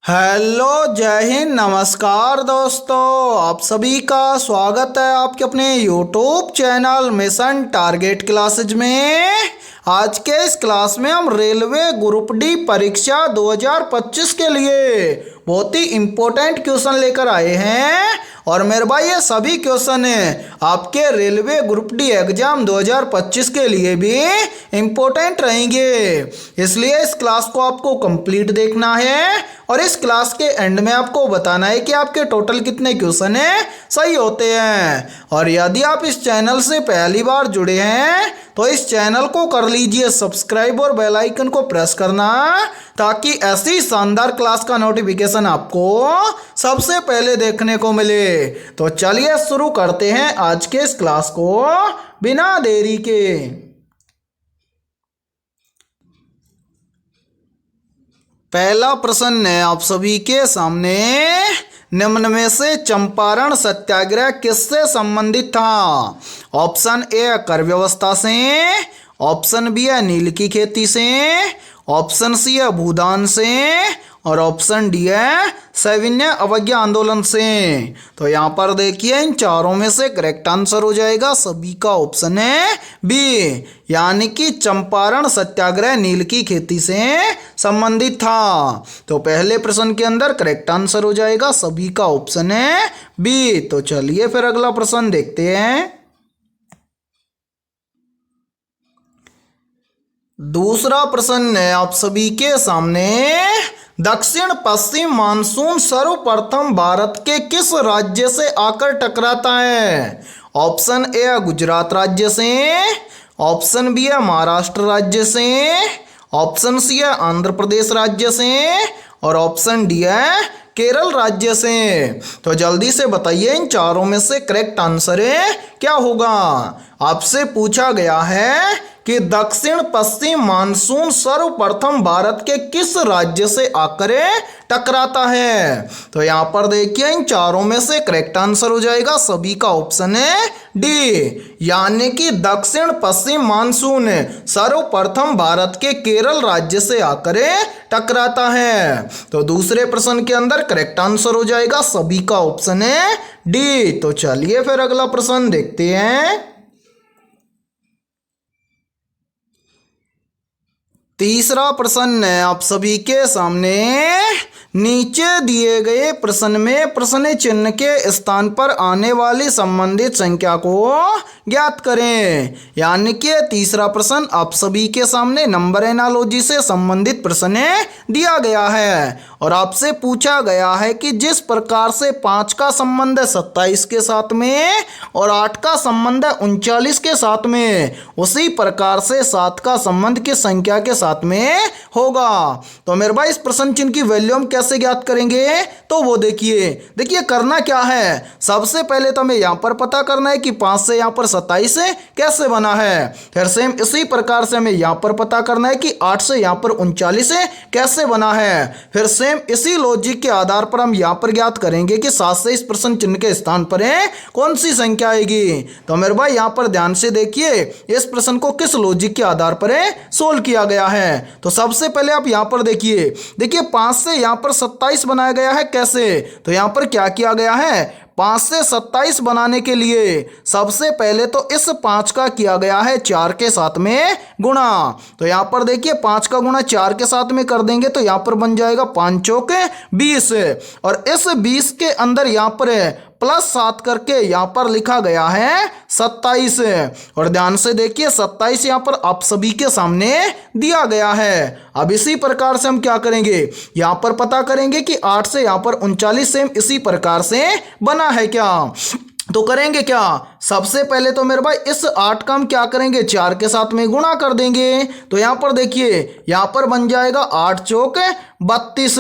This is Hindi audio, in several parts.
हेलो, जय हिंद, नमस्कार दोस्तों। आप सभी का स्वागत है आपके अपने YouTube channel mission target classes में। आज के इस क्लास में हम रेलवे ग्रुप डी परीक्षा 2025 के लिए बहुत ही इम्पोर्टेंट क्वेश्चन लेकर आए हैं। और मेरे भाई ये सभी क्वेश्चन आपके रेलवे ग्रुप डी एग्जाम 2025 के लिए भी इम्पोर्टेंट रहेंगे, इसलिए इस क्लास को आपको कंप्लीट देखना है। और इस क्लास के एंड में आपको बताना है कि आपके टोटल कितने क्वेश्चन सही होते हैं। और यदि आप इस चैनल से पहली बार जुड़े हैं तो इस चैनल को कर लीजिए सब्सक्राइब और बेल आइकन को प्रेस करना, ताकि ऐसी शानदार क्लास का नोटिफिकेशन आपको सबसे पहले देखने को मिले। तो चलिए शुरू करते हैं आज के इस क्लास को बिना देरी के। पहला प्रश्न है आप सभी के सामने, निम्न में से चंपारण सत्याग्रह किससे संबंधित था? ऑप्शन ए कर व्यवस्था से, ऑप्शन बी है नील की खेती से, ऑप्शन सी है भूदान से, और ऑप्शन डी है सविनय अवज्ञा आंदोलन से। तो यहाँ पर देखिए इन चारों में से करेक्ट आंसर हो जाएगा सभी का ऑप्शन है बी, यानी कि चंपारण सत्याग्रह नील की खेती से संबंधित था। तो पहले प्रश्न के अंदर करेक्ट आंसर हो जाएगा सभी का ऑप्शन है बी। तो चलिए फिर अगला प्रश्न देखते हैं। दूसरा प्रश्न है आप सभी के सामने, दक्षिण पश्चिम मानसून सर्वप्रथम भारत के किस राज्य से आकर टकराता है? ऑप्शन ए है गुजरात राज्य से, ऑप्शन बी है महाराष्ट्र राज्य से, ऑप्शन सी है आंध्र प्रदेश राज्य से, और ऑप्शन डी है केरल राज्य से। तो जल्दी से बताइए इन चारों में से करेक्ट आंसर क्या होगा। आपसे पूछा गया है कि दक्षिण पश्चिम मानसून सर्वप्रथम भारत के किस राज्य से आकर टकराता है? तो यहाँ पर देखिए इन चारों में से करेक्ट आंसर हो जाएगा सभी का ऑप्शन है डी, यानी कि दक्षिण पश्चिम मानसून सर्वप्रथम भारत के केरल राज्य से आकर टकराता है। तो दूसरे प्रश्न के अंदर करेक्ट आंसर हो जाएगा सभी का ऑप्शन है डी। तो चलिए फिर अगला प्रश्न देखते हैं। तीसरा प्रश्न है आप सभी के सामने, नीचे दिए गए प्रश्न में प्रश्न चिन्ह के स्थान पर आने वाली संबंधित संख्या को ज्ञात करें। यानी कि तीसरा प्रश्न आप सभी के सामने नंबर एनालॉजी से संबंधित प्रश्न दिया गया है और आपसे पूछा गया है कि जिस प्रकार से 5 का संबंध है 27 के साथ में और 8 का संबंध है 39 के साथ में, उसी प्रकार से 7 का संबंध किस संख्या के साथ में होगा। तो मेरे भाई इस प्रश्न चिन्ह की वैल्यू हम कैसे ज्ञात करेंगे? तो वो देखिए करना क्या है, सबसे पहले तो हमें यहां पर पता करना है कि 5 से यहां पर 27 कैसे बना है। फिर सेम इसी प्रकार से हमें यहां पर पता करना है कि 8 से यहां पर 39 कैसे बना है। फिर सेम इसी लॉजिक के आधार पर हम यहां पर ज्ञात करेंगे कि 7 से इस प्रश्न चिन्ह के स्थान पर कौन सी संख्या आएगी। तो मेरे भाई यहां पर ध्यान से देखिए इस प्रश्न को किस लॉजिक के आधार पर सोल्व किया गया है। तो सबसे पहले आप यहां पर देखिए 5 से यहां पर 27 बनाया गया है कैसे। तो यहां पर क्या किया गया है, 5 से 27 बनाने के लिए सबसे पहले तो इस 5 का किया गया है 4 के साथ में गुणा। तो यहां पर देखिए 5 का गुणा 4 के साथ में कर देंगे तो यहां पर बन जाएगा 5 चौक 20, और इस 20 के अंदर यहां पर +7 करके यहां पर लिखा गया है 27। और ध्यान से देखिए 27 यहां पर आप सभी के सामने दिया गया है। अब इसी प्रकार से हम क्या करेंगे, यहां पर पता करेंगे कि 8 से यहां पर 39 सेम इसी प्रकार से बना है क्या। तो करेंगे क्या, सबसे पहले तो मेरे भाई इस 8 का हम क्या करेंगे 4 के साथ में गुणा कर देंगे। तो यहां पर देखिए यहां पर बन जाएगा 8 चौक 32,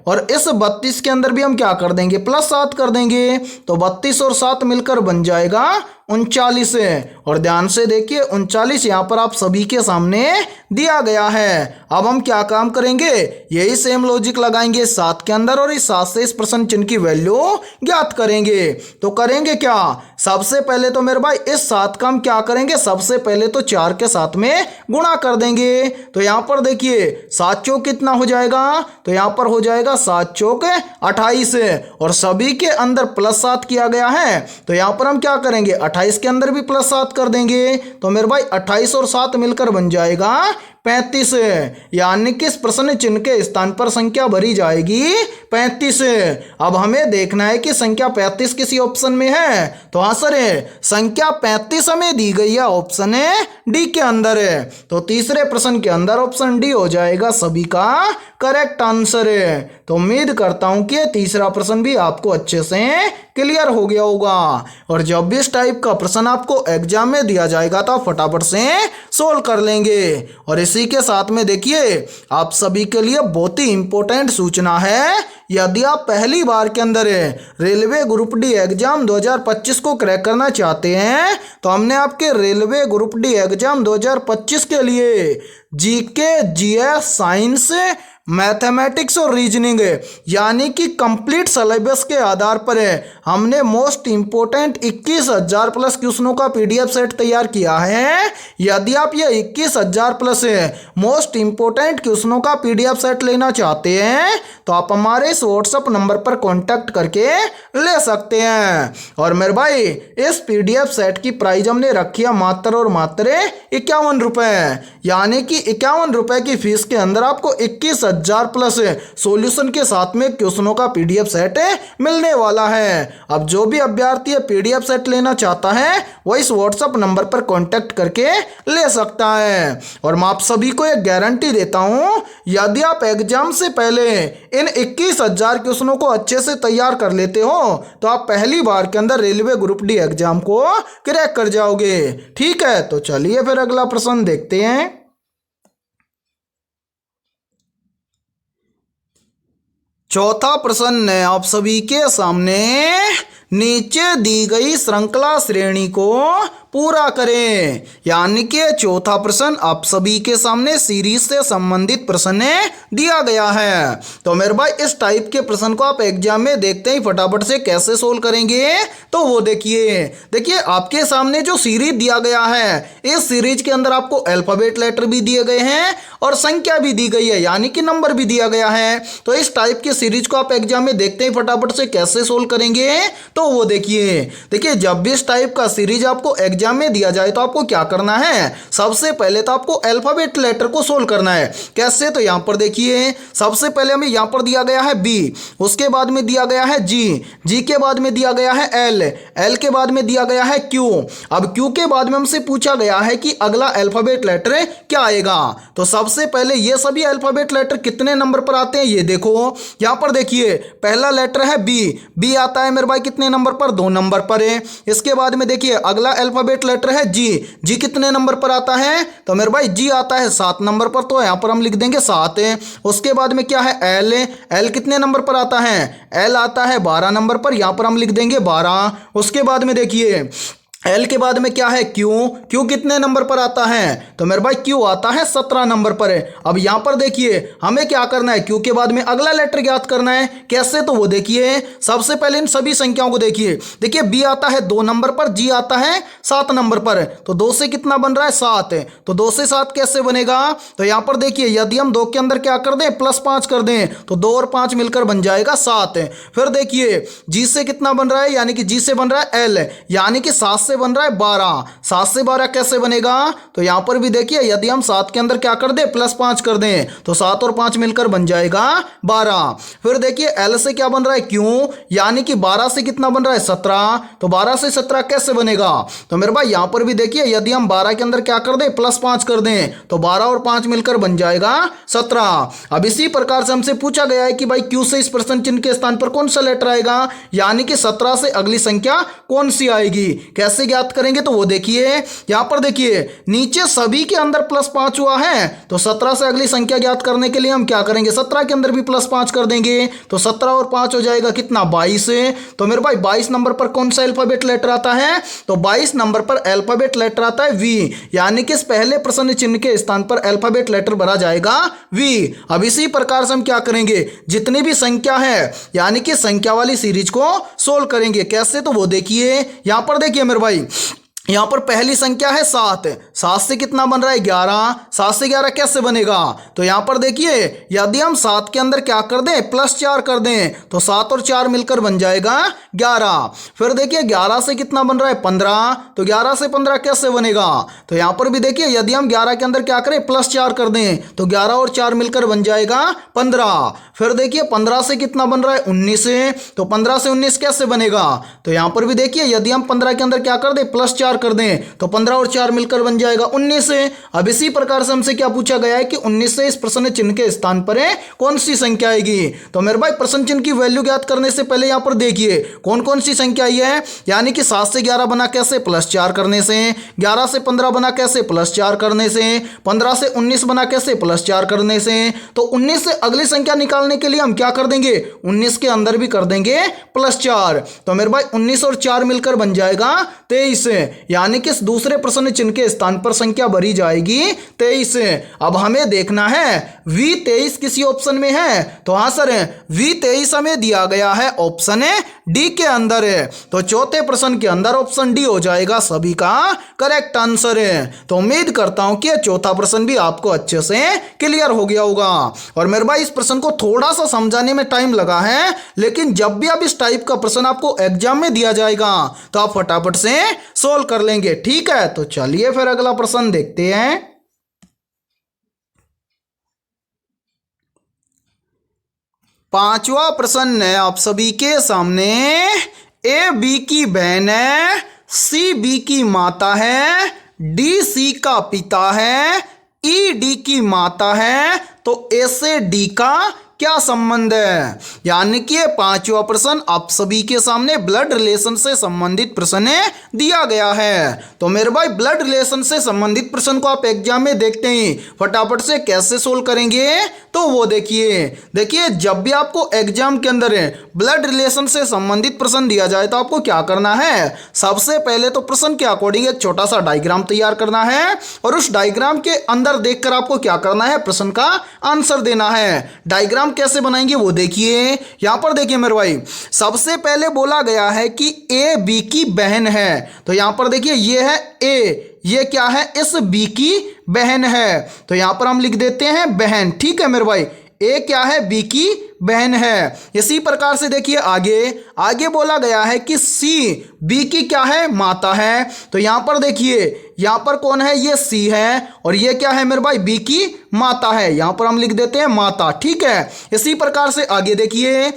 और इस 32 के अंदर भी हम क्या कर देंगे +7 कर देंगे। तो 32 और 7 मिलकर बन जाएगा 39। और ध्यान से देखिए 39 यहां पर आप सभी के सामने दिया गया है। अब हम क्या काम करेंगे, यही सेम लॉजिक लगाएंगे 7 के अंदर और इस 7 से इस प्रश्न चिन्ह की वैल्यू ज्ञात करेंगे। तो करेंगे क्या, अच्छा, सबसे पहले तो मेरे भाई इस 7 का हम क्या करेंगे, सबसे पहले तो 4 के साथ में गुणा कर देंगे। तो यहाँ पर देखिए 7 चौक कितना हो जाएगा, तो यहाँ पर हो जाएगा 7 चौक 28 और सभी के अंदर +7 किया गया है। तो यहाँ पर हम क्या करेंगे, 28 के अंदर भी +7 कर देंगे। तो मेरे भाई 28 और 7 मिलकर बन जाएगा 35, यानी कि इस प्रश्न चिन्ह के स्थान पर संख्या भरी जाएगी 35। अब हमें देखना है कि संख्या 35 किसी ऑप्शन में है। तो हाँ सर, संख्या 35 हमें दी गई है ऑप्शन डी के अंदर है। तो तीसरे प्रश्न के अंदर ऑप्शन डी हो जाएगा सभी का करेक्ट आंसर है। तो उम्मीद करता हूं कि तीसरा प्रश्न भी आपको अच्छे से क्लियर हो गया होगा। और जब भी इस टाइप का प्रश्न आपको एग्जाम में दिया जाएगा तो आप फटाफट से सोल्व कर लेंगे। और इसी के साथ में देखिए आप सभी के लिए बहुत ही इंपॉर्टेंट सूचना है, यदि आप पहली बार के अंदर रेलवे ग्रुप डी एग्जाम 2025 को क्रैक करना चाहते हैं तो हमने आपके रेलवे ग्रुप डी एग्जाम 2025 के लिए जीके, जीएस, साइंस, मैथमेटिक्स और रीजनिंग यानी कि कंप्लीट सिलेबस के आधार पर हमने मोस्ट इंपोर्टेंट 21,000 प्लस क्वेश्चनों का पीडीएफ सेट तैयार किया है। यदि आप ये 21,000 प्लस मोस्ट इंपोर्टेंट क्वेश्चनों का पीडीएफ सेट लेना चाहते हैं तो आप हमारे इस व्हाट्सएप नंबर पर कांटेक्ट करके ले सकते हैं। और मेरे भाई इस पीडीएफ सेट की प्राइस हमने रखी है मात्र और मात्र 51 रुपये, यानी कि 51 रुपये की फीस के अंदर आपको 21,000 प्लस सॉल्यूशन के साथ में क्वेश्चनों का पीडीएफ सेट मिलने वाला है। अब जो भी अभ्यर्थी पीडीएफ सेट लेना चाहता है वो इस व्हाट्सएप नंबर पर कांटेक्ट करके ले सकता है। और मैं आप सभी को एक गारंटी देता हूं, यदि आप एग्जाम से पहले इन 21,000 क्वेश्चनों को अच्छे से तैयार कर लेते हो तो आप पहली बार के अंदर रेलवे ग्रुप डी एग्जाम को क्रैक कर जाओगे। ठीक है, तो चलिए फिर अगला प्रश्न देखते हैं। चौथा प्रश्न है आप सभी के सामने, नीचे दी गई श्रृंखला श्रेणी को पूरा करें। यानी कि चौथा प्रश्न आप सभी के सामने सीरीज से संबंधित प्रश्न दिया गया है। तो मेरे भाई इस टाइप के प्रश्न को आप एग्जाम में देखते ही फटाफट से कैसे सोल्व करेंगे तो वो देखिए आपके सामने जो सीरीज दिया गया है, इस सीरीज के अंदर आपको अल्फाबेट लेटर भी दिए गए हैं और संख्या भी दी गई है, यानी कि नंबर भी दिया गया है। तो इस टाइप की सीरीज को आप एग्जाम में देखते ही फटाफट से कैसे सोल्व करेंगे तो वो देखिए जब भी इस टाइप का सीरीज आपको एग्जाम में दिया जाए तो आपको क्या करना है, सबसे पहले तो आपको अल्फाबेट लेटर को सोल्व करना है। कैसे, तो यहां पर देखिए सबसे पहले हमें यहां पर दिया गया है बी, उसके बाद में दिया गया है जी के बाद में दिया गया है एल के बाद में दिया गया है क्यू। अब क्यू के बाद में हमसे पूछा गया है कि अगला अल्फाबेट लेटर क्या आएगा। तो सबसे पहले ये सभी अल्फाबेट लेटर कितने नंबर पर आते हैं ये देखो, यहां पर देखिए पहला लेटर है बी आता है मेरे भाई कितने नंबर पर, 2 नंबर पर है। इसके बाद में देखिए अगला अल्फाबेट लेटर है जी कितने नंबर पर आता है, तो मेरे भाई जी आता है 7 नंबर पर, तो यहां पर हम लिख देंगे 7 है। उसके बाद में क्या है एल कितने नंबर पर आता है, एल आता है 12 नंबर पर, यहां पर हम लिख देंगे 12। उसके बाद में देखिए एल के बाद में क्या है क्यू कितने नंबर पर आता है, तो मेरे भाई क्यू आता है 17 नंबर पर है। अब यहां पर देखिए हमें क्या करना है, क्यू के बाद में अगला लेटर ज्ञात करना है। कैसे, तो वो देखिए सबसे पहले इन सभी संख्याओं को देखिए बी आता है 2 नंबर पर, जी आता है 7 नंबर पर, तो 2 से कितना बन रहा है 7 है। तो 2 से 7 कैसे बनेगा, तो यहां पर देखिए यदि हम 2 के अंदर क्या कर दें +5 कर दें तो 2 और 5 मिलकर बन जाएगा 7 है। फिर देखिए जी से कितना बन रहा है, यानी कि जी से बन रहा है एल, यानी कि 7 से बन रहा है 12। 7 से 12 कैसे बनेगा, तो यहां पर भी देखिए यदि हम 7 के अंदर क्या कर दें +5 कर दें तो 7 और 5 मिलकर बन जाएगा 12। फिर देखिए एल से क्या बन रहा है क्यू, यानी कि 12 से कितना बन रहा है 17, तो 12 से 17 कैसे बनेगा, तो मेरे भाई यहां पर भी देखिए यदि हम 12 के अंदर क्या कर दें +5 कर दें तो 12 और 5 मिलकर बन जाएगा 17। अब इसी प्रकार से हमसे पूछा गया है कि भाई क्यू से इस प्रश्न चिन्ह के स्थान पर कौन सा लेटर आएगा, यानी कि 17 से अगली संख्या कौन सी आएगी। कैसे, कैसे ज्ञात करेंगे तो वो देखिए, यहां पर देखिए नीचे सभी के अंदर +5 हुआ है, तो 17 से अगली संख्या ज्ञात करने के लिए हम क्या करेंगे, 17 के अंदर भी +5 कर देंगे, तो 17 और 5 हो जाएगा कितना, 22। तो मेरे भाई 22 नंबर पर कौन सा अल्फाबेट लेटर आता है, तो 22 नंबर पर अल्फाबेट लेटर आता है वी, यानी कि इस पहले प्रश्न चिन्ह के स्थान पर अल्फाबेट लेटर भरा जाएगा वी। अब इसी प्रकार से हम क्या करेंगे, जितनी भी संख्या है यानी कि संख्या वाली सीरीज को सोल्व करेंगे। कैसे, तो वो देखिए, यहां पर देखिए मेरे भाई, यहां पर पहली संख्या है 7, 7 से कितना बन रहा है, 11, 7 से 11 कैसे बनेगा, तो यहां पर देखिए यदि हम 7 के अंदर क्या कर दें, +4 कर दें, तो 7 और 4 मिलकर बन जाएगा 11। फिर देखिए 11 से कितना बन रहा है, 15, तो 11 से 15 कैसे बनेगा, तो यहां पर भी देखिए यदि हम 11 के अंदर क्या करें, +4 कर दें, तो 11 और 4 मिलकर बन जाएगा 15। फिर देखिए 15 से कितना बन रहा है, 19, तो 15 से 19 कैसे बनेगा, तो यहां पर भी देखिए यदि हम 15 के अंदर क्या कर दें, +4 कर दें, तो 15 और 4 मिलकर बन जाएगा 19। अब इसी प्रकार से हमसे क्या पूछा गया है कि 19 से इस प्रश्न चिन्ह के स्थान पर है कौन सी संख्या आएगी। तो मेरे भाई प्रश्न चिन्ह की वैल्यू ज्ञात करने से पहले यहां पर देखिए कौन कौन सी संख्या आई है, यानी कि 7 से 11 बना कैसे, +4 करने से, 11 से 15 बना कैसे, +4 करने से, 15 से 19 बना कैसे, +4 करने से। तो 19 से अगली संख्या निकालने के लिए हम क्या कर देंगे, 19 के अंदर भी कर देंगे +4, तो मेरे भाई 19 और 4 मिलकर बन जाएगा 23, यानी कि इस दूसरे प्रश्न चिन्ह के स्थान पर संख्या भरी जाएगी 23। अब हमें देखना है V23 किसी ऑप्शन में है, तो हाँ सर V23 हमें दिया गया है ऑप्शन डी के अंदर है, तो चौथे प्रश्न के अंदर ऑप्शन डी हो जाएगा सभी का करेक्ट आंसर है। तो उम्मीद करता हूं कि चौथा प्रश्न भी आपको अच्छे से क्लियर हो गया होगा। और मेरे भाई इस प्रश्न को थोड़ा सा समझाने में टाइम लगा है, लेकिन जब भी आप इस टाइप का प्रश्न आपको एग्जाम में दिया जाएगा तो आप फटाफट से सोल्व कर लेंगे, ठीक है। तो चलिए फिर अगला प्रश्न देखते हैं। पांचवा प्रश्न है आप सभी के सामने, ए बी की बहन है, सी बी की माता है, डी सी का पिता है, ई डी की माता है, तो ए से डी का क्या संबंध है। यानी कि ये पांचवा प्रश्न आप सभी के सामने ब्लड रिलेशन से संबंधित प्रश्न दिया गया है। तो मेरे भाई ब्लड रिलेशन से संबंधित प्रश्न को आप एग्जाम में देखते ही फटाफट से कैसे सोल्व करेंगे, तो वो देखिए जब भी आपको एग्जाम के अंदर ब्लड रिलेशन से संबंधित प्रश्न दिया जाए तो आपको क्या करना है, सबसे पहले तो प्रश्न के अकॉर्डिंग एक छोटा सा डायग्राम तैयार करना है, और उस डायग्राम के अंदर देखकर आपको क्या करना है, प्रश्न का आंसर देना है। डायग्राम कैसे बनाएंगे वो देखिए, यहां पर देखिए मेरे भाई सबसे पहले बोला गया है कि ए बी की बहन है, तो यहां पर देखिए ये है ए, ये क्या है, इस बी की बहन है, तो यहां पर हम लिख देते हैं बहन, ठीक है मेरे भाई, ए क्या है, बी की बहन है। इसी प्रकार से देखिए आगे बोला गया है कि सी बी की क्या है, माता है, तो यहां पर देखिए यहां पर कौन है, ये सी है, और ये क्या है मेरे भाई, बी की माता है, यहां पर हम लिख देते हैं माता, ठीक है। इसी प्रकार से आगे देखिए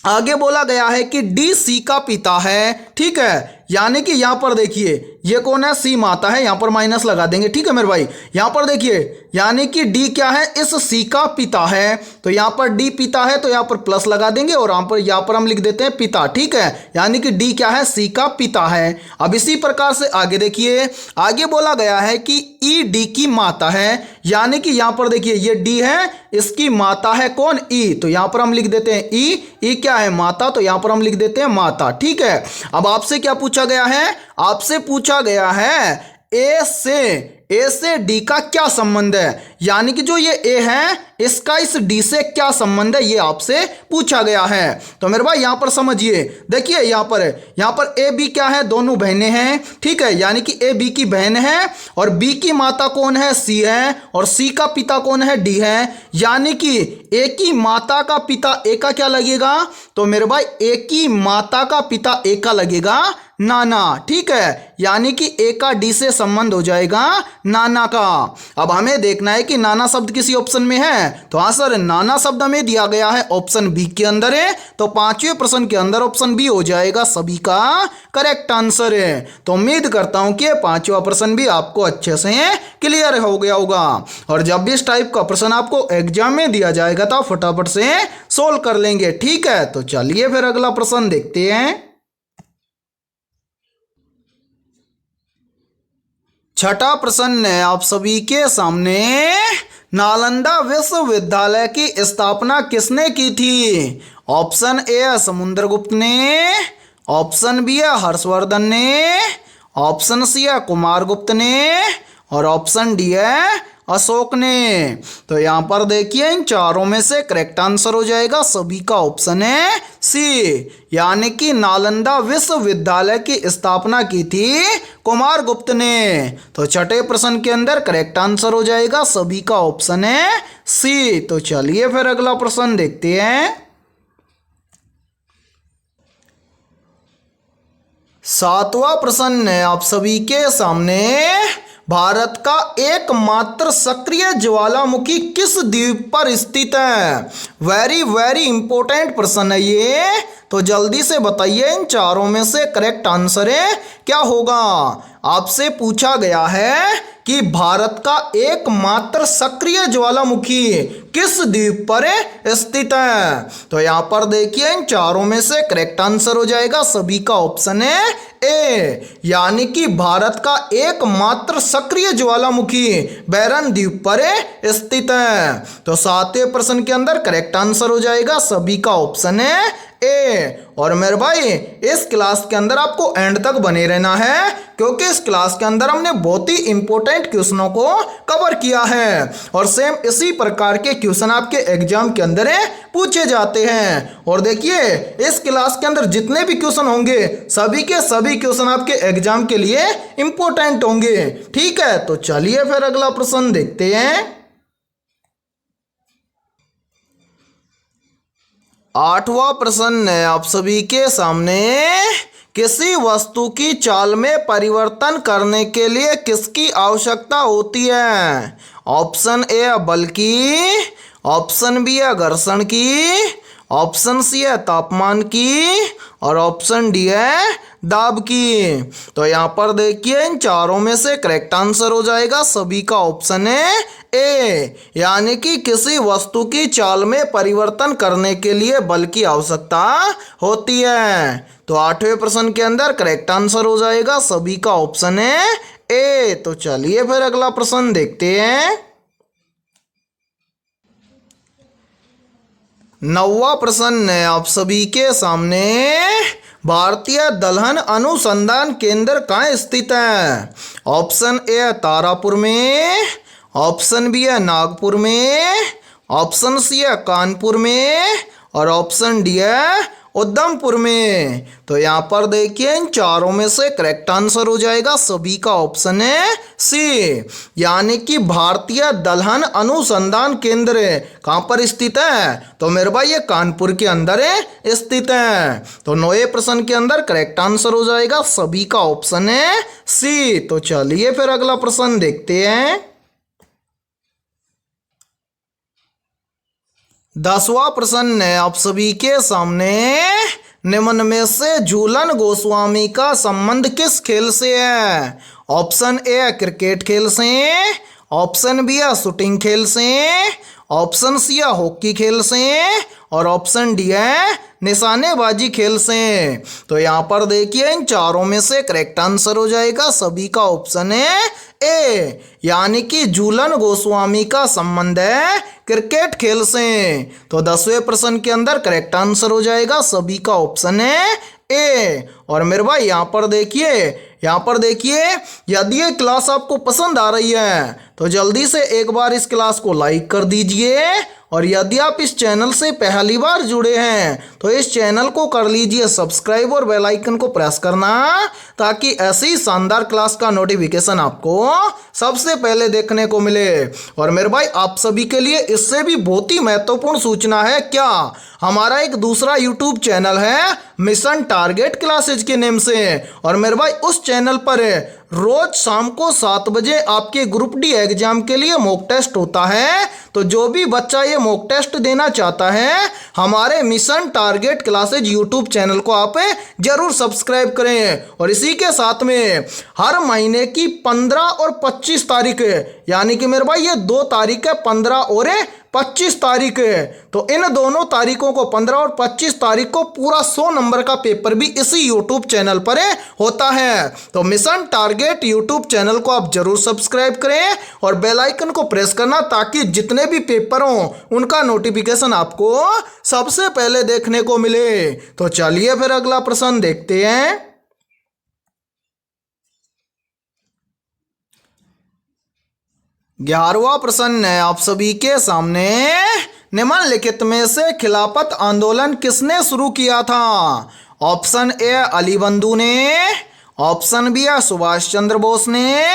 आगे बोला गया है कि डी सी का पिता है, ठीक है, यानी कि यहां पर देखिए ये कौन है, सी माता है, यहां पर माइनस लगा देंगे, ठीक है मेरे भाई। यहां पर देखिए यानी कि डी क्या है, इस सी का पिता है, तो यहां पर डी पिता है तो यहां पर प्लस लगा देंगे, और यहां पर हम लिख देते हैं पिता, ठीक है, यानी कि डी क्या है, सी का पिता है। अब इसी प्रकार से आगे देखिए आगे बोला गया है कि ई डी की माता है, यानी कि यहां पर देखिए ये डी है, इसकी माता है कौन, ई, तो यहां पर हम लिख देते हैं ई क्या है, माता, तो यहां पर हम लिख देते हैं माता, ठीक है। अब आपसे क्या पूछा गया है, आपसे पूछा गया है ए से डी का क्या संबंध है, यानी कि जो ये ए है इसका इस डी से क्या संबंध है, ये आपसे पूछा गया है। तो मेरे भाई यहां पर समझिए, देखिए यहां पर ए बी क्या है, दोनों बहनें हैं, ठीक है, यानी कि ए बी की बहन है, और बी की माता कौन है, सी है, और सी का पिता कौन है, डी है, यानी कि ए की माता का पिता ए का क्या लगेगा, तो मेरे भाई ए की माता का पिता ए का लगेगा नाना, ठीक है, यानी कि ए का डी से संबंध हो जाएगा नाना का। अब हमें देखना है कि नाना शब्द किसी ऑप्शन में है, तो हाँ सर नाना शब्द हमें दिया गया है ऑप्शन बी के अंदर है, तो पांचवें प्रश्न के अंदर ऑप्शन बी हो जाएगा सभी का करेक्ट आंसर है। तो उम्मीद करता हूं कि पांचवा प्रश्न भी आपको अच्छे से क्लियर हो गया होगा, और जब भी इस टाइप का प्रश्न आपको एग्जाम में दिया जाएगा तो आप फटाफट से सोल्व कर लेंगे, ठीक है। तो चलिए फिर अगला प्रश्न देखते हैं। छठा प्रश्न है आप सभी के सामने, नालंदा विश्वविद्यालय की स्थापना किसने की थी? ऑप्शन ए है समुद्रगुप्त ने, ऑप्शन बी है हर्षवर्धन ने, ऑप्शन सी है कुमारगुप्त ने और ऑप्शन डी है अशोक ने। तो यहाँ पर देखिए इन चारों में से करेक्ट आंसर हो जाएगा सभी का ऑप्शन है सी, यानी कि नालंदा विश्वविद्यालय की स्थापना की थी कुमारगुप्त ने। तो छठे प्रश्न के अंदर करेक्ट आंसर हो जाएगा सभी का ऑप्शन है सी। तो चलिए फिर अगला प्रश्न देखते हैं। सातवां प्रश्न है आप सभी के सामने, भारत का एकमात्र सक्रिय ज्वालामुखी किस द्वीप पर स्थित है? वेरी वेरी इंपॉर्टेंट प्रश्न है ये, तो जल्दी से बताइए इन चारों में से करेक्ट आंसर है क्या होगा। आपसे पूछा गया है कि भारत का एकमात्र सक्रिय ज्वालामुखी किस द्वीप पर स्थित है? तो यहाँ पर देखिए इन चारों में से करेक्ट आंसर हो जाएगा सभी का ऑप्शन है ए, यानी कि भारत का एकमात्र सक्रिय ज्वालामुखी बैरन द्वीप पर स्थित है। तो सातवें प्रश्न के अंदर करेक्ट आंसर हो जाएगा सभी का ऑप्शन है ए। और मेरे भाई इस क्लास के अंदर आपको एंड तक बने रहना है, क्योंकि इस क्लास के अंदर हमने बहुत ही इंपॉर्टेंट क्वेश्चनों को कवर किया है और सेम इसी प्रकार के क्वेश्चन आपके एग्जाम के अंदर पूछे जाते हैं। और देखिए इस क्लास के अंदर जितने भी क्वेश्चन होंगे सभी के सभी क्वेश्चन आपके एग्जाम के लिए इंपॉर्टेंट होंगे। ठीक है, तो चलिए फिर अगला प्रश्न देखते हैं। आठवां प्रश्न है आप सभी के सामने, किसी वस्तु की चाल में परिवर्तन करने के लिए किसकी आवश्यकता होती है? ऑप्शन ए है बल की, ऑप्शन बी है घर्षण की, ऑप्शन सी है तापमान की और ऑप्शन डी है दाब की। तो यहाँ पर देखिए इन चारों में से करेक्ट आंसर हो जाएगा सभी का ऑप्शन है ए, यानी कि किसी वस्तु की चाल में परिवर्तन करने के लिए बल की आवश्यकता होती है। तो आठवें प्रश्न के अंदर करेक्ट आंसर हो जाएगा सभी का ऑप्शन है ए। तो चलिए फिर अगला प्रश्न देखते हैं। नौवां प्रश्न है आप सभी के सामने, भारतीय दलहन अनुसंधान केंद्र कहाँ स्थित है? ऑप्शन ए है तारापुर में, ऑप्शन बी है नागपुर में, ऑप्शन सी है कानपुर में और ऑप्शन डी है उधमपुर में। तो यहाँ पर देखिए इन चारों में से करेक्ट आंसर हो जाएगा सभी का ऑप्शन है सी, यानी कि भारतीय दलहन अनुसंधान केंद्र कहाँ पर स्थित है? तो मेरे भाई ये कानपुर के अंदर स्थित है। तो नौवें प्रश्न के अंदर करेक्ट आंसर हो जाएगा सभी का ऑप्शन है सी। तो चलिए फिर अगला प्रश्न देखते हैं। 10वां प्रश्न है आप सभी के सामने, निम्न में से झूलन गोस्वामी का संबंध किस खेल से है? ऑप्शन ए है क्रिकेट खेल से, ऑप्शन बी है शूटिंग खेल से, ऑप्शन सी है हॉकी खेल से और ऑप्शन डी है निशानेबाजी खेल से। तो यहाँ पर देखिए इन चारों में से करेक्ट आंसर हो जाएगा सभी का ऑप्शन है ए, यानी कि झूलन गोस्वामी का संबंध है क्रिकेट खेल से। तो 10वें प्रश्न के अंदर करेक्ट आंसर हो जाएगा सभी का ऑप्शन है ए। और मेरे भाई यहाँ पर देखिए यदि ये क्लास आपको पसंद आ रही है तो जल्दी से एक बार इस क्लास को लाइक कर दीजिए, और यदि आप इस चैनल से पहली बार जुड़े हैं तो इस चैनल को कर लीजिए सब्सक्राइब और बेल आइकन को प्रेस करना, ताकि ऐसी शानदार क्लास का नोटिफिकेशन आपको सबसे पहले देखने को मिले। और मेरे भाई आप सभी के लिए इससे भी बहुत ही महत्वपूर्ण सूचना है, क्या हमारा एक दूसरा यूट्यूब चैनल है मिशन टारगेट क्लासेज के नेम से, और मेरे भाई उस चैनल पर रोज शाम को 7 बजे आपके ग्रुप डी एग्जाम के लिए मॉक टेस्ट होता है। तो जो भी बच्चा ये मॉक टेस्ट देना चाहता है हमारे mission target classes YouTube channel को आप जरूर सब्सक्राइब करें। और इसी के साथ में हर महीने की 15 और 25 तारीख, यानी कि मेरे भाई ये 2 तारीख है, 15 और 25 तारीख है, तो इन दोनों तारीखों को 15 और 25 तारीख को पूरा 100 नंबर का पेपर भी इसी यूट्यूब चैनल पर होता है। तो mission target advocate YouTube channel को आप जरूर सब्सक्राइब करें और बेल आइकन को प्रेस करना, ताकि जितने भी पेपर हों उनका नोटिफिकेशन आपको सबसे पहले देखने को मिले। तो चलिए फिर अगला प्रश्न देखते हैं। 11वां प्रश्न है आप सभी के सामने। निम्नलिखित में से खिलाफत आंदोलन किसने शुरू किया था? ऑप्शन ए अली बंधु ने, ऑप्शन बी है सुभाष चंद्र बोस ने,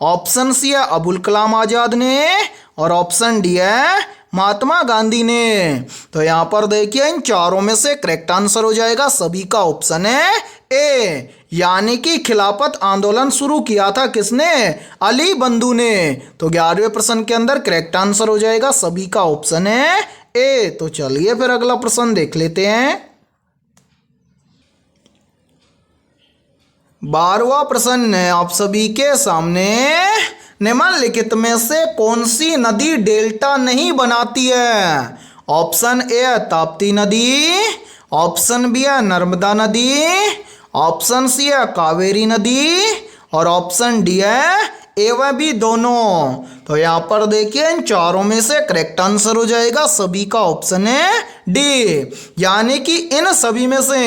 ऑप्शन सी है अबुल कलाम आजाद ने और ऑप्शन डी है महात्मा गांधी ने। तो यहाँ पर देखिए इन चारों में से करेक्ट आंसर हो जाएगा सभी का ऑप्शन है ए, यानी कि खिलाफत आंदोलन शुरू किया था किसने? अली बंधु ने। तो 11वें प्रश्न के अंदर करेक्ट आंसर हो जाएगा सभी का ऑप्शन है ए। तो चलिए फिर अगला प्रश्न देख लेते हैं। 12वां प्रश्न है आप सभी के सामने। निम्नलिखित में से कौन सी नदी डेल्टा नहीं बनाती है? ऑप्शन ए ताप्ती नदी, ऑप्शन बी है नर्मदा नदी, ऑप्शन सी है कावेरी नदी और ऑप्शन डी है ए व बी दोनों। तो यहाँ पर देखिए इन चारों में से करेक्ट आंसर हो जाएगा सभी का ऑप्शन है डी, यानी कि इन सभी में से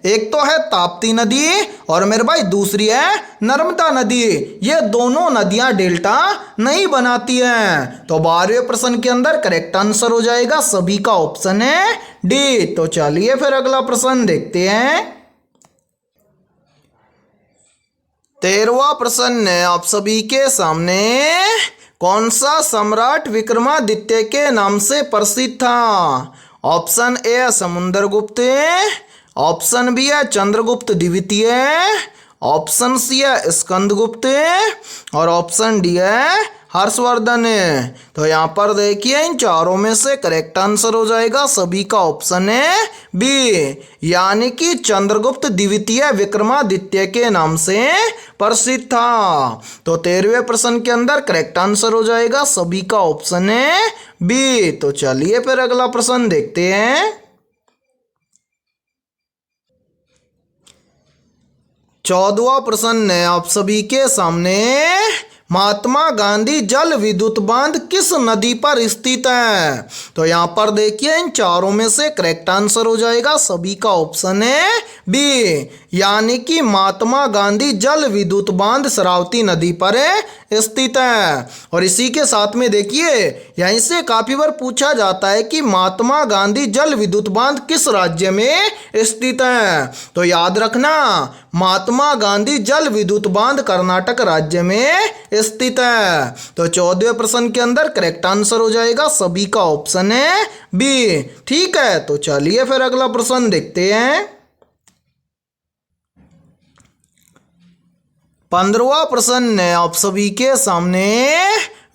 एक तो है ताप्ती नदी और मेरे भाई दूसरी है नर्मदा नदी। ये दोनों नदियां डेल्टा नहीं बनाती हैं। तो 12वें प्रश्न के अंदर करेक्ट आंसर हो जाएगा सभी का ऑप्शन है डी। तो चलिए फिर अगला प्रश्न देखते हैं। 13वां प्रश्न है आप सभी के सामने। कौन सा सम्राट विक्रमादित्य के नाम से प्रसिद्ध था? Option A Samudragupta, option B है चंद्रगुप्त द्वितीय, ऑप्शन सी है स्कंदगुप्त और ऑप्शन डी है हर्षवर्धन। तो यहाँ पर देखिए इन चारों में से करेक्ट आंसर हो जाएगा सभी का ऑप्शन है बी, यानी कि चंद्रगुप्त द्वितीय विक्रमादित्य के नाम से प्रसिद्ध था। तो 13वें प्रश्न के अंदर करेक्ट आंसर हो जाएगा सभी का ऑप्शन है बी। तो चलिए फिर अगला प्रश्न देखते हैं। 14वां प्रश्न है आप सभी के सामने। महात्मा गांधी जल विद्युत बांध किस नदी पर स्थित है? तो यहाँ पर देखिए इन चारों में से करेक्ट आंसर हो जाएगा सभी का ऑप्शन है बी, यानी कि महात्मा गांधी जल विद्युत बांध शरावती नदी पर स्थित है। और इसी के साथ में देखिए यहीं से काफी बार पूछा जाता है कि महात्मा गांधी जल विद्युत बांध किस राज्य में स्थित है? तो याद रखना महात्मा गांधी जल विद्युत बांध कर्नाटक राज्य में स्थित है। तो 14वें प्रश्न के अंदर करेक्ट आंसर हो जाएगा सभी का ऑप्शन है बी। ठीक है, तो चलिए फिर अगला प्रश्न देखते हैं। 15वां प्रश्न है आप सभी के सामने।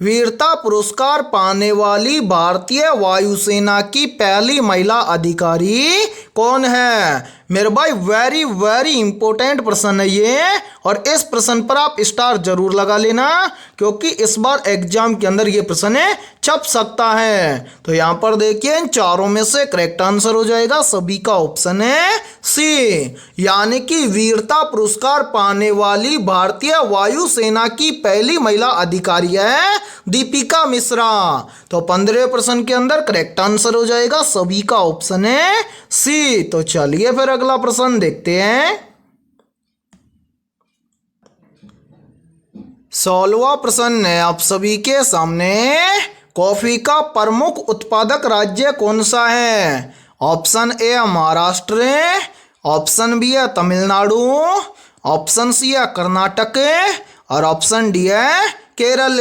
वीरता पुरस्कार पाने वाली भारतीय वायुसेना की पहली महिला अधिकारी कौन है? मेरे भाई वेरी वेरी इंपॉर्टेंट प्रश्न है ये, और इस प्रश्न पर आप स्टार जरूर लगा लेना, क्योंकि इस बार एग्जाम के अंदर ये प्रश्न छप सकता है। तो यहाँ पर देखिए इन चारों में से करेक्ट आंसर हो जाएगा सभी का ऑप्शन है सी, यानी कि वीरता पुरस्कार पाने वाली भारतीय वायुसेना की पहली महिला अधिकारी है दीपिका मिश्रा। तो 15वें प्रश्न के अंदर करेक्ट आंसर हो जाएगा सभी का ऑप्शन है सी। तो चलिए फिर अगला प्रश्न देखते हैं। 16वां प्रश्न है आप सभी के सामने। कॉफी का प्रमुख उत्पादक राज्य कौन सा है? Option A Maharashtra, option B है तमिलनाडु, ऑप्शन सी है कर्नाटक और ऑप्शन डी है केरल।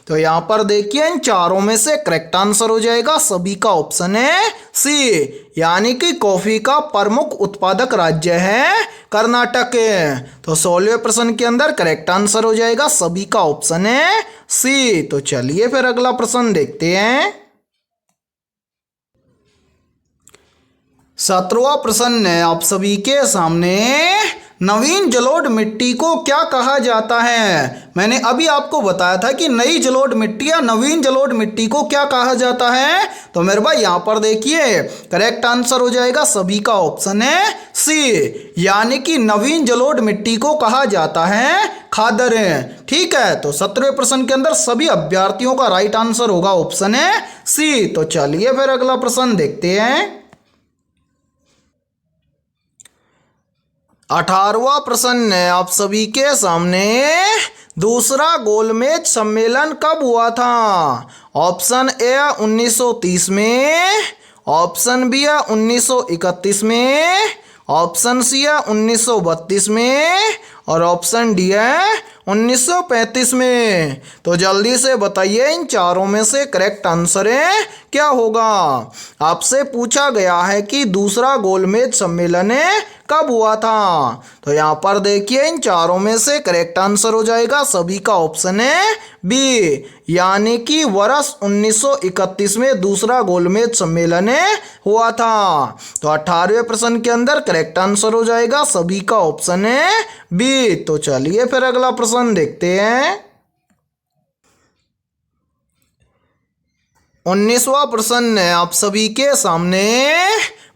तो यहाँ पर देखिए इन चारों में से करेक्ट आंसर हो जाएगा सभी का ऑप्शन है सी, यानी कि कॉफी का प्रमुख उत्पादक राज्य है कर्नाटक। तो 16वें प्रश्न के अंदर करेक्ट आंसर हो जाएगा सभी का ऑप्शन है सी। तो चलिए फिर अगला प्रश्न देखते हैं। 17वां प्रश्न है आप सभी के सामने। नवीन जलोढ़ मिट्टी को क्या कहा जाता है? मैंने अभी आपको बताया था कि नई जलोढ़ मिट्टी या नवीन जलोढ़ मिट्टी को क्या कहा जाता है। तो मेरे भाई यहाँ पर देखिए करेक्ट आंसर हो जाएगा सभी का ऑप्शन है सी, यानी कि नवीन जलोढ़ मिट्टी को कहा जाता है खादर। ठीक है, तो 17वें प्रश्न के अंदर सभी अभ्यर्थियों का राइट आंसर होगा ऑप्शन है सी। तो चलिए फिर अगला प्रश्न देखते हैं। 18वां प्रश्न है आप सभी के सामने। दूसरा गोलमेज सम्मेलन कब हुआ था? ऑप्शन ए 1930 में, ऑप्शन बी है 1931 में, ऑप्शन सी है 1932 में और ऑप्शन डी है 1935 में। तो जल्दी से बताइए इन चारों में से करेक्ट आंसर है क्या होगा। आपसे पूछा गया है कि दूसरा गोलमेज सम्मेलन कब हुआ था। तो यहाँ पर देखिए इन चारों में से करेक्ट आंसर हो जाएगा सभी का ऑप्शन है बी, यानी कि वर्ष 1931 में दूसरा गोलमेज सम्मेलन हुआ था। तो 18वें प्रश्न के अंदर करेक्ट आंसर हो जाएगा सभी का ऑप्शन है बी। तो चलिए फिर अगला प्रश्न देखते हैं। 19वां प्रश्न है आप सभी के सामने।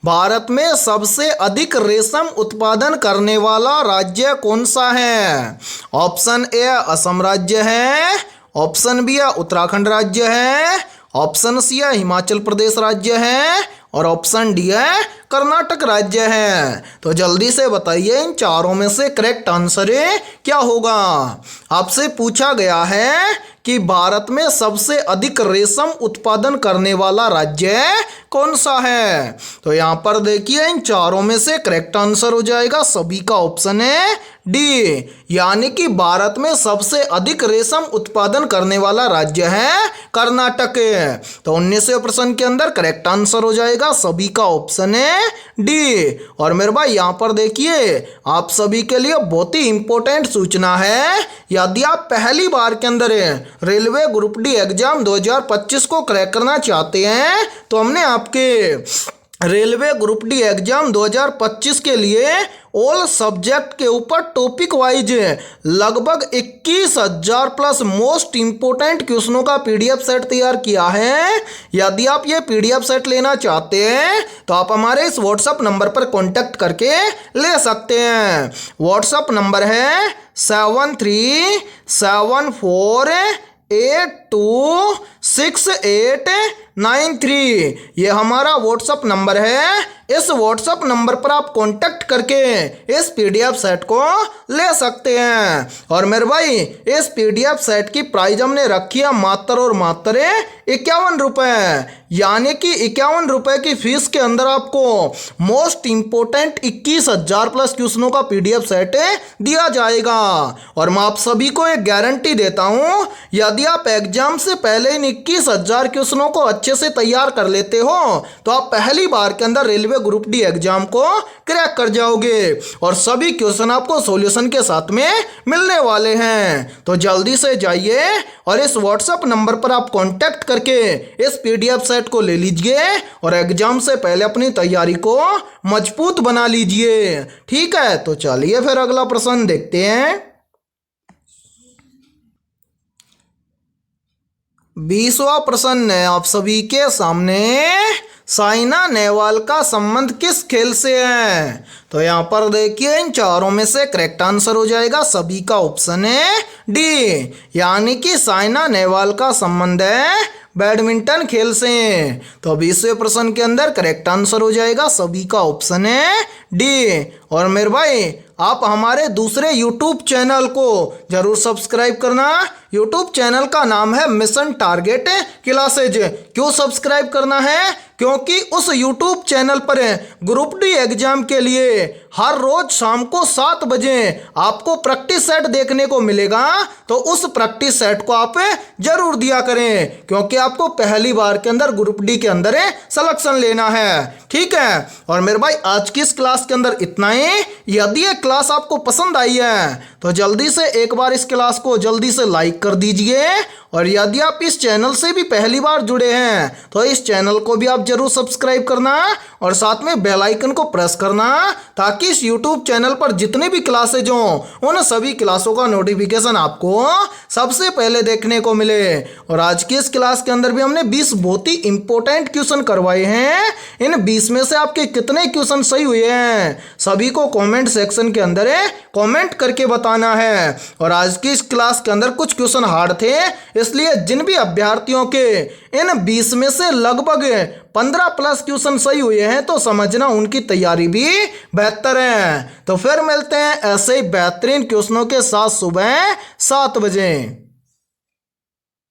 भारत में सबसे अधिक रेशम उत्पादन करने वाला राज्य कौन सा है? ऑप्शन ए असम राज्य है, ऑप्शन बी उत्तराखंड राज्य है, ऑप्शन सी हिमाचल प्रदेश राज्य है और ऑप्शन डी है कर्नाटक राज्य है। तो जल्दी से बताइए इन चारों में से करेक्ट आंसर क्या होगा। आपसे पूछा गया है कि भारत में सबसे अधिक रेशम उत्पादन करने वाला राज्य कौन सा है। तो यहाँ पर देखिए इन चारों में से करेक्ट आंसर हो जाएगा सभी का ऑप्शन है डी, यानी कि भारत में सबसे अधिक रेशम उत्पादन करने वाला राज्य है कर्नाटक। तो 19वें प्रश्न के अंदर करेक्ट आंसर हो जाएगा सभी का ऑप्शन है डी। और मेरे भाई यहाँ पर देखिए आप सभी के लिए बहुत ही इंपॉर्टेंट सूचना है। यदि आप पहली बार के अंदर रेलवे ग्रुप डी एग्जाम 2025 को क्रैक करना चाहते हैं तो हमने आपके रेलवे ग्रुप डी एग्जाम 2025 के लिए ऑल सब्जेक्ट के ऊपर टॉपिक वाइज लगभग 21,000 प्लस मोस्ट इंपोर्टेंट क्वेश्चनों का पीडीएफ सेट तैयार किया है। यदि आप ये पीडीएफ सेट लेना चाहते हैं तो आप हमारे इस व्हाट्सएप नंबर पर कांटेक्ट करके ले सकते हैं। व्हाट्सएप नंबर है 7374826893। ये हमारा व्हाट्सएप नंबर है। इस व्हाट्सएप नंबर पर आप कांटेक्ट करके इस पीडीएफ सेट को ले सकते हैं। और मेरे भाई इस पीडीएफ सेट की प्राइस हमने रखी है मात्र और मात्र 51 रुपये, यानी कि 51 रुपये की फीस के अंदर आपको मोस्ट इंपोर्टेंट 21,000 प्लस क्वेश्चनों का पीडीएफ सेट दिया जाएगा। और मैं आप सभी को एक गारंटी देता हूँ, यदि आप एग्जाम से पहले इन 21,000 क्वेश्चनों को अच्छे से तैयार कर लेते हो तो आप पहली बार के अंदर रेलवे ग्रुप डी एग्जाम को क्रैक कर जाओगे और सभी क्वेश्चन आपको सॉल्यूशन के साथ में मिलने वाले हैं। तो जल्दी से जाइए और इस व्हाट्सएप नंबर पर आप कांटेक्ट करके इस पीडीएफ सेट को ले लीजिए और एग्जाम से पहले अपनी तैयारी को मजबूत बना लीजिए। ठीक है, तो चलिए फिर अगला प्रश्न देखते हैं। 20वां प्रश्न है आप सभी के सामने। साइना नेहवाल का संबंध किस खेल से है? तो यहाँ पर देखिए इन चारों में से करेक्ट आंसर हो जाएगा सभी का ऑप्शन है डी, यानी कि साइना नेहवाल का संबंध है बैडमिंटन खेल से। तो 20वें प्रश्न के अंदर करेक्ट आंसर हो जाएगा सभी का ऑप्शन है डी। और मेरे भाई आप हमारे दूसरे यूट्यूब चैनल को जरूर सब्सक्राइब करना। यूट्यूब चैनल का नाम है मिशन टारगेट क्लासेज। क्यों सब्सक्राइब करना है? क्योंकि उस यूट्यूब चैनल पर ग्रुप डी एग्जाम के लिए हर रोज शाम को 7 बजे आपको प्रैक्टिस सेट देखने को मिलेगा। तो उस प्रैक्टिस सेट को आप जरूर दिया करें, क्योंकि आपको पहली बार के अंदर ग्रुप डी के अंदर सिलेक्शन लेना है। ठीक है, और मेरे भाई आज की इस क्लास के अंदर इतना ही। यदि ये क्लास आपको पसंद आई है तो तो जल्दी से एक बार इस क्लास को जल्दी से लाइक कर दीजिए। और यदि आप इस चैनल से भी पहली बार जुड़े हैं तो इस चैनल को भी आप जरूर सब्सक्राइब करना और साथ में बेल आइकन को प्रेस करना, ताकि इस यूट्यूब चैनल पर जितने भी क्लासेज हों उन सभी क्लासों का नोटिफिकेशन आपको सबसे पहले देखने को मिले। और आज की इस क्लास के अंदर भी हमने 20 बहुत ही इंपॉर्टेंट क्वेश्चन करवाए हैं। इन 20 में से आपके कितने क्वेश्चन सही हुए हैं सभी को कमेंट सेक्शन के अंदर कमेंट करके बताना है। और आज की इस क्लास के अंदर कुछ क्वेश्चन हार्ड थे, इसलिए जिन भी अभ्यर्थियों के इन 20 में से लगभग 15 प्लस क्वेश्चन सही हुए हैं तो समझना उनकी तैयारी भी बेहतर है। तो फिर मिलते हैं ऐसे ही बेहतरीन क्वेश्चनों के साथ सुबह 7 बजे।